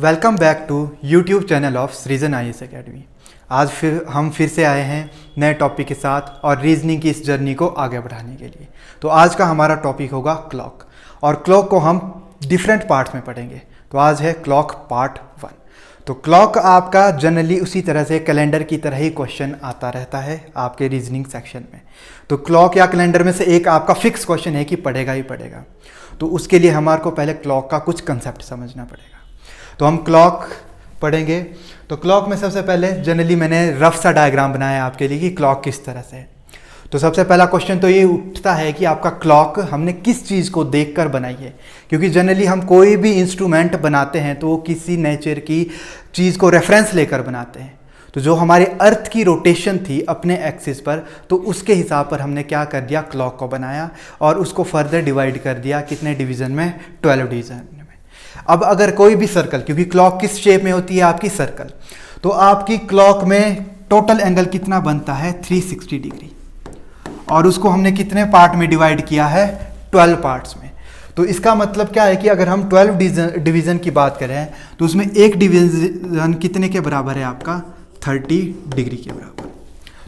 Welcome back to YouTube channel of Srijan IAS academy. आज हम फिर से आए हैं नए टॉपिक के साथ और रीजनिंग की इस जर्नी को आगे बढ़ाने के लिए। तो आज का हमारा टॉपिक होगा क्लॉक, और क्लॉक को हम डिफरेंट पार्ट्स में पढ़ेंगे। तो आज है क्लॉक पार्ट 1। तो क्लॉक आपका जनरली उसी तरह से कैलेंडर की तरह ही क्वेश्चन आता रहता है आपके रीजनिंग सेक्शन में। तो क्लॉक या कैलेंडर में से एक आपका फिक्स क्वेश्चन है कि पढ़ेगा ही पढ़ेगा। तो उसके लिए हमारे को पहले क्लॉक का कुछ कंसेप्ट समझना पड़ेगा। तो हम क्लॉक पढ़ेंगे। तो क्लॉक में सबसे पहले जनरली मैंने रफ सा डायग्राम बनाया है आपके लिए कि क्लॉक किस तरह से है। तो सबसे पहला क्वेश्चन तो ये उठता है कि आपका क्लॉक हमने किस चीज़ को देखकर बनाई है, क्योंकि जनरली हम कोई भी इंस्ट्रूमेंट बनाते हैं तो वो किसी नेचर की चीज़ को रेफरेंस लेकर बनाते हैं। तो जो हमारे अर्थ की रोटेशन थी अपने एक्सिस पर, तो उसके हिसाब पर हमने क्या कर दिया, क्लॉक को बनाया और उसको फर्दर डिवाइड कर दिया कितने डिवीज़न में, 12 डिवीज़न में। अब अगर कोई भी सर्कल, क्योंकि क्लॉक किस शेप में होती है आपकी, सर्कल, तो आपकी क्लॉक में टोटल एंगल कितना बनता है, 360 डिग्री, और उसको हमने कितने पार्ट में डिवाइड किया है, 12 पार्ट्स में। तो इसका मतलब क्या है कि अगर हम 12 डिवीज़न की बात करें तो उसमें एक डिवीज़न कितने के बराबर है आपका, 30 डिग्री के बराबर।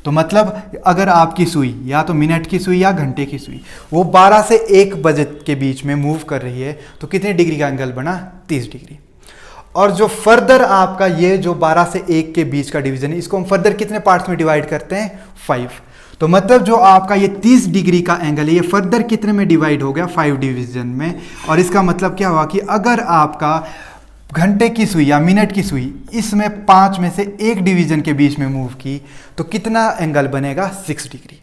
तो मतलब अगर आपकी सुई या तो मिनट की सुई या घंटे की सुई वो 12 से 1 बजे के बीच में मूव कर रही है तो कितने डिग्री का एंगल बना, 30 डिग्री। और जो फर्दर आपका ये जो 12 से 1 के बीच का डिवीजन है, इसको हम फर्दर कितने पार्ट्स में डिवाइड करते हैं, 5। तो मतलब जो आपका ये 30 डिग्री का एंगल है ये फर्दर कितने में डिवाइड हो गया, 5 डिवीजन में। और इसका मतलब क्या हुआ कि अगर आपका घंटे की सुई या मिनट की सुई इसमें 5 में से 1 डिवीजन के बीच में मूव की तो कितना एंगल बनेगा, 6 डिग्री।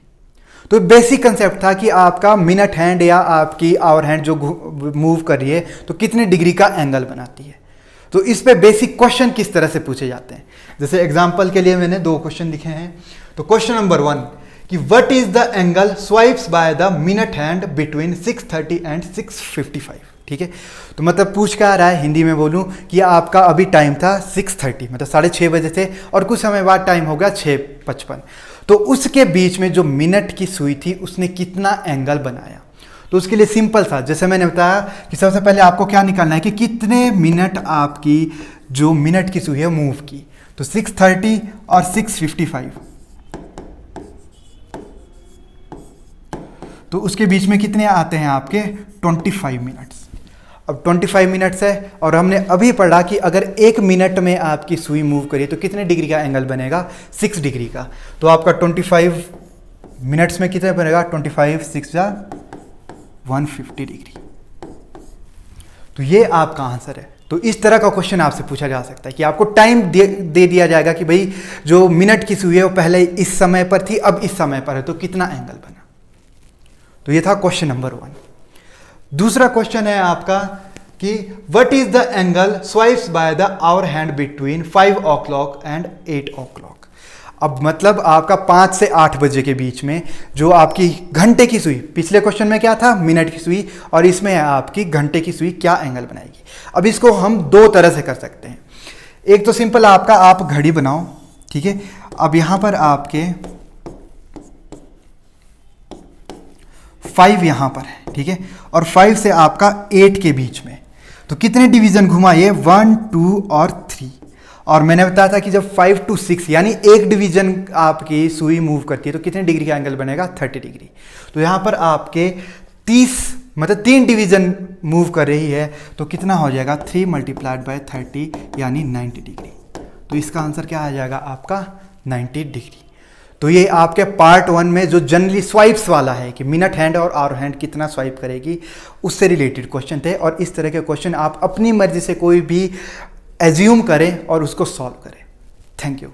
तो बेसिक कंसेप्ट था कि आपका मिनट हैंड या आपकी आवर हैंड जो मूव कर रही है तो कितने डिग्री का एंगल बनाती है। तो इस पे बेसिक क्वेश्चन किस तरह से पूछे जाते हैं, जैसे एग्जांपल के लिए मैंने 2 क्वेश्चन लिखे हैं। तो क्वेश्चन नंबर 1 कि what is the angle swipes by the minute hand between 6:30 and 6:55। ठीक है, तो मतलब पूछ क्या आ रहा है, हिंदी में बोलूं कि आपका अभी टाइम था 6:30, मतलब 6:30 बजे थे, और कुछ समय बाद टाइम हो गया 6:55। तो उसके बीच में जो मिनट की सुई थी उसने कितना एंगल बनाया। तो उसके लिए सिंपल था, जैसे मैंने बताया कि सबसे पहले आपको क्या निकालना है कि कितने मिनट आपकी जो मिनट की सुई है मूव की। तो 6:30 और 6:55, तो उसके बीच में कितने आते हैं आपके, 25 मिनट्स। अब 25 मिनट्स है और हमने अभी पढ़ा कि अगर 1 मिनट में आपकी सुई मूव करिए तो कितने डिग्री का एंगल बनेगा, 6 डिग्री का। तो आपका 25 मिनट्स में कितने बनेगा, 25 6 जा 150 डिग्री। तो ये आपका आंसर है। तो इस तरह का क्वेश्चन आपसे पूछा जा सकता है कि आपको टाइम दे दिया जाएगा कि भाई जो मिनट की सुई है वो पहले इस समय पर थी, अब इस समय पर है, तो कितना एंगल बना। तो ये था क्वेश्चन नंबर 1। दूसरा क्वेश्चन है आपका कि what is the angle swipes by the hour hand between 5 o'clock and 8 o'clock। अब मतलब आपका 5 से 8 बजे के बीच में जो आपकी घंटे की सुई, पिछले क्वेश्चन में क्या था, मिनट की सुई, और इसमें आपकी घंटे की सुई क्या एंगल बनाएगी। अब इसको हम 2 तरह से कर सकते हैं। एक तो सिंपल आपका, आप घड़ी बनाओ, ठीक है। अब यहां पर आपके 5 यहां पर है, ठीक है, और 5 से आपका 8 के बीच में तो कितने डिवीजन घुमा, ये 1 2 और 3। और मैंने बताया था कि जब 5 to 6 यानी 1 डिवीजन आपकी सुई मूव करती है तो कितने डिग्री का एंगल बनेगा, 30 डिग्री। तो यहां पर आपके 30 मतलब 3 डिवीजन मूव कर रही है तो कितना हो जाएगा, 3 × 30 यानी 90 डिग्री। तो इसका आंसर क्या आ जाएगा आपका, 90 डिग्री। तो ये आपके पार्ट 1 में जो जनरली स्वाइप्स वाला है कि मिनट हैंड और आवर हैंड कितना स्वाइप करेगी, उससे रिलेटेड क्वेश्चन थे। और इस तरह के क्वेश्चन आप अपनी मर्जी से कोई भी एज्यूम करें और उसको सॉल्व करें। Thank you.